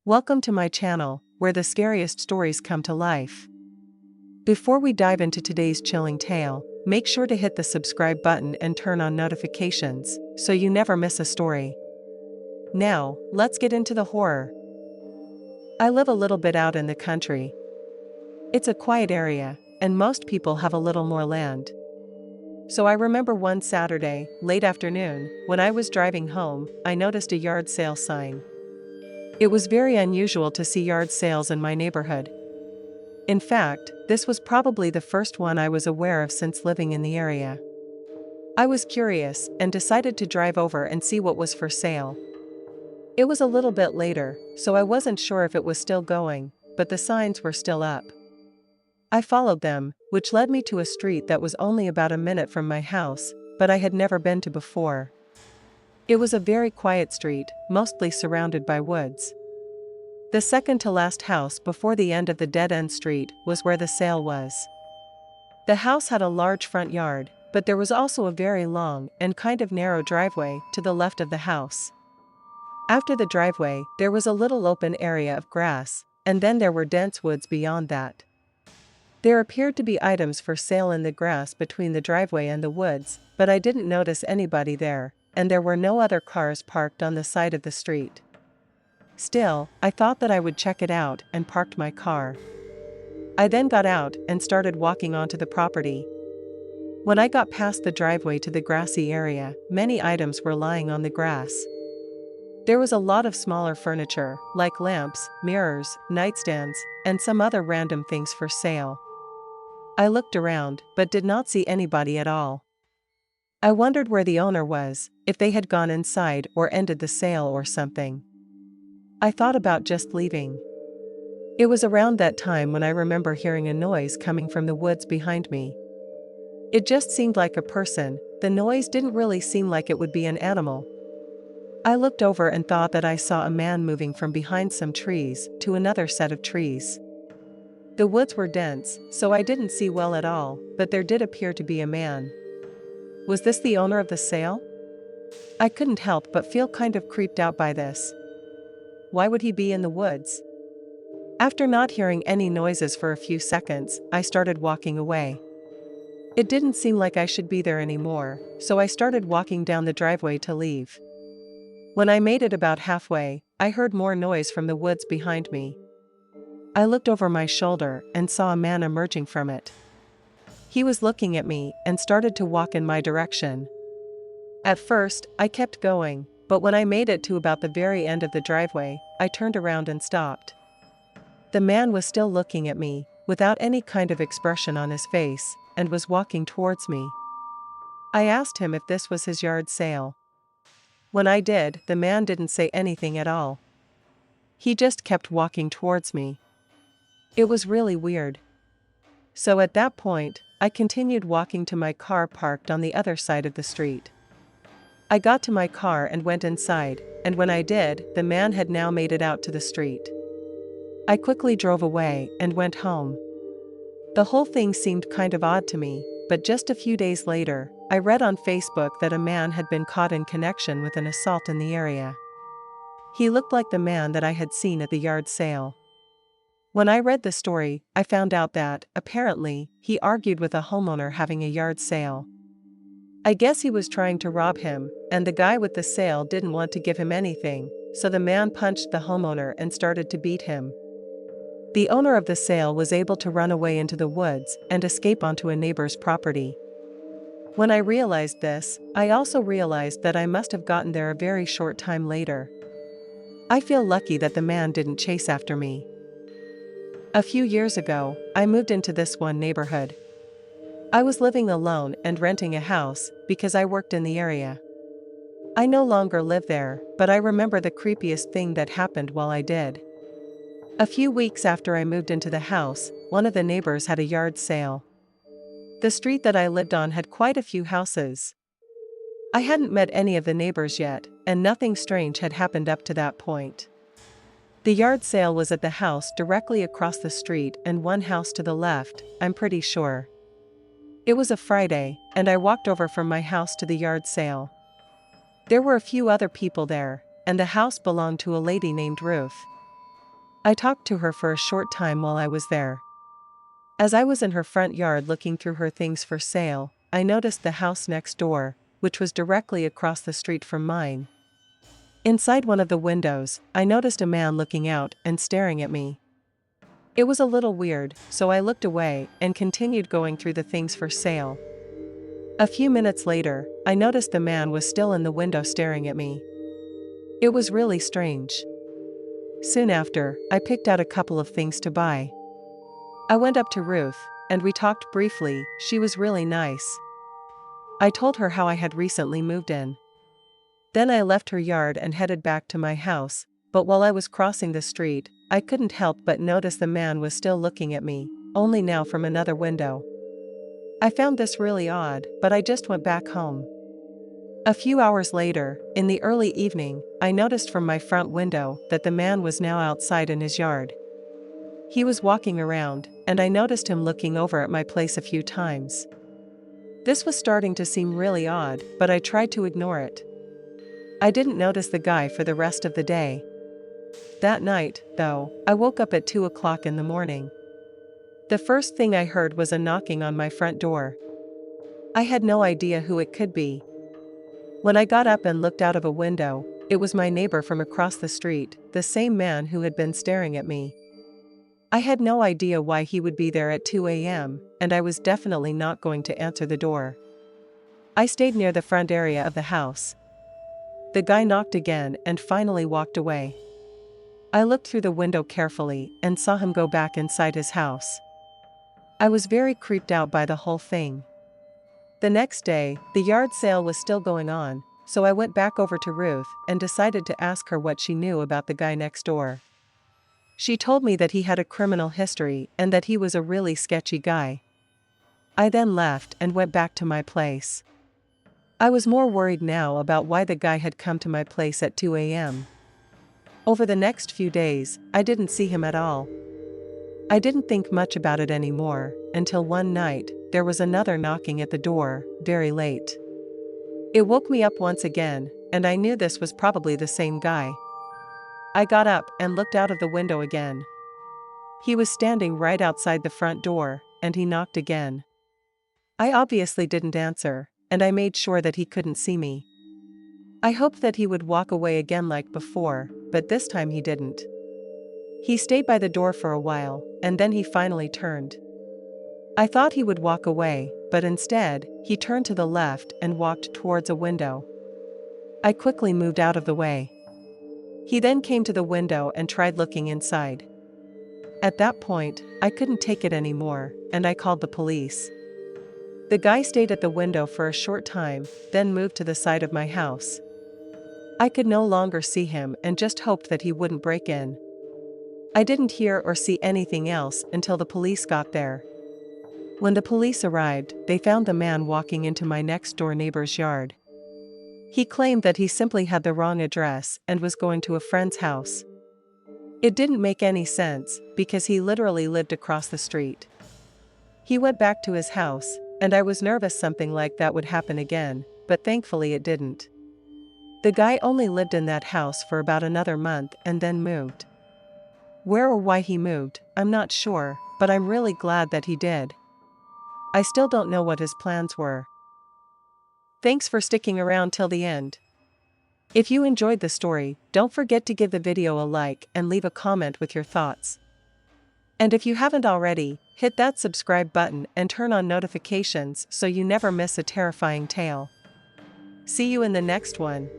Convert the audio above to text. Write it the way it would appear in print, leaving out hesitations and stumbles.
Welcome to my channel, where the scariest stories come to life. Before we dive into today's chilling tale, make sure to hit the subscribe button and turn on notifications, so you never miss a story. Now, let's get into the horror. I live a little bit out in the country. It's a quiet area, and most people have a little more land. So I remember one Saturday, late afternoon, when I was driving home, I noticed a yard sale sign. It was very unusual to see yard sales in my neighborhood. In fact, this was probably the first one I was aware of since living in the area. I was curious and decided to drive over and see what was for sale. It was a little bit later, so I wasn't sure if it was still going, but the signs were still up. I followed them, which led me to a street that was only about a minute from my house, but I had never been to before. It was a very quiet street, mostly surrounded by woods. The second to last house before the end of the dead-end street was where the sale was. The house had a large front yard, but there was also a very long and kind of narrow driveway to the left of the house. After the driveway, there was a little open area of grass, and then there were dense woods beyond that. There appeared to be items for sale in the grass between the driveway and the woods, but I didn't notice anybody there, and there were no other cars parked on the side of the street. Still, I thought that I would check it out and parked my car. I then got out and started walking onto the property. When I got past the driveway to the grassy area, many items were lying on the grass. There was a lot of smaller furniture, like lamps, mirrors, nightstands, and some other random things for sale. I looked around, but did not see anybody at all. I wondered where the owner was, if they had gone inside or ended the sale or something. I thought about just leaving. It was around that time when I remember hearing a noise coming from the woods behind me. It just seemed like a person. The noise didn't really seem like it would be an animal. I looked over and thought that I saw a man moving from behind some trees to another set of trees. The woods were dense, so I didn't see well at all, but there did appear to be a man. Was this the owner of the sale? I couldn't help but feel kind of creeped out by this. Why would he be in the woods? After not hearing any noises for a few seconds, I started walking away. It didn't seem like I should be there anymore, so I started walking down the driveway to leave. When I made it about halfway, I heard more noise from the woods behind me. I looked over my shoulder and saw a man emerging from it. He was looking at me and started to walk in my direction. At first, I kept going, but when I made it to about the very end of the driveway, I turned around and stopped. The man was still looking at me, without any kind of expression on his face, and was walking towards me. I asked him if this was his yard sale. When I did, the man didn't say anything at all. He just kept walking towards me. It was really weird. So at that point, I continued walking to my car parked on the other side of the street. I got to my car and went inside, and when I did, the man had now made it out to the street. I quickly drove away and went home. The whole thing seemed kind of odd to me, but just a few days later, I read on Facebook that a man had been caught in connection with an assault in the area. He looked like the man that I had seen at the yard sale. When I read the story, I found out that, apparently, he argued with a homeowner having a yard sale. I guess he was trying to rob him, and the guy with the sale didn't want to give him anything, so the man punched the homeowner and started to beat him. The owner of the sale was able to run away into the woods and escape onto a neighbor's property. When I realized this, I also realized that I must have gotten there a very short time later. I feel lucky that the man didn't chase after me. A few years ago, I moved into this one neighborhood. I was living alone and renting a house because I worked in the area. I no longer live there, but I remember the creepiest thing that happened while I did. A few weeks after I moved into the house, one of the neighbors had a yard sale. The street that I lived on had quite a few houses. I hadn't met any of the neighbors yet, and nothing strange had happened up to that point. The yard sale was at the house directly across the street and one house to the left, I'm pretty sure. It was a Friday, and I walked over from my house to the yard sale. There were a few other people there, and the house belonged to a lady named Ruth. I talked to her for a short time while I was there. As I was in her front yard looking through her things for sale, I noticed the house next door, which was directly across the street from mine. Inside one of the windows, I noticed a man looking out and staring at me. It was a little weird, so I looked away and continued going through the things for sale. A few minutes later, I noticed the man was still in the window staring at me. It was really strange. Soon after, I picked out a couple of things to buy. I went up to Ruth, and we talked briefly. She was really nice. I told her how I had recently moved in. Then I left her yard and headed back to my house, but while I was crossing the street, I couldn't help but notice the man was still looking at me, only now from another window. I found this really odd, but I just went back home. A few hours later, in the early evening, I noticed from my front window that the man was now outside in his yard. He was walking around, and I noticed him looking over at my place a few times. This was starting to seem really odd, but I tried to ignore it. I didn't notice the guy for the rest of the day. That night, though, I woke up at 2 o'clock in the morning. The first thing I heard was a knocking on my front door. I had no idea who it could be. When I got up and looked out of a window, it was my neighbor from across the street, the same man who had been staring at me. I had no idea why he would be there at 2 a.m., and I was definitely not going to answer the door. I stayed near the front area of the house. The guy knocked again and finally walked away. I looked through the window carefully and saw him go back inside his house. I was very creeped out by the whole thing. The next day, the yard sale was still going on, so I went back over to Ruth and decided to ask her what she knew about the guy next door. She told me that he had a criminal history and that he was a really sketchy guy. I then left and went back to my place. I was more worried now about why the guy had come to my place at 2 a.m. Over the next few days, I didn't see him at all. I didn't think much about it anymore, until one night, there was another knocking at the door, very late. It woke me up once again, and I knew this was probably the same guy. I got up and looked out of the window again. He was standing right outside the front door, and he knocked again. I obviously didn't answer, and I made sure that he couldn't see me. I hoped that he would walk away again like before, but this time he didn't. He stayed by the door for a while, and then he finally turned. I thought he would walk away, but instead, he turned to the left and walked towards a window. I quickly moved out of the way. He then came to the window and tried looking inside. At that point, I couldn't take it anymore, and I called the police. The guy stayed at the window for a short time, then moved to the side of my house. I could no longer see him and just hoped that he wouldn't break in. I didn't hear or see anything else until the police got there. When the police arrived, they found the man walking into my next-door neighbor's yard. He claimed that he simply had the wrong address and was going to a friend's house. It didn't make any sense, because he literally lived across the street. He went back to his house, and I was nervous something like that would happen again, but thankfully it didn't. The guy only lived in that house for about another month and then moved. Where or why he moved, I'm not sure, but I'm really glad that he did. I still don't know what his plans were. Thanks for sticking around till the end. If you enjoyed the story, don't forget to give the video a like and leave a comment with your thoughts. And if you haven't already, hit that subscribe button and turn on notifications so you never miss a terrifying tale. See you in the next one.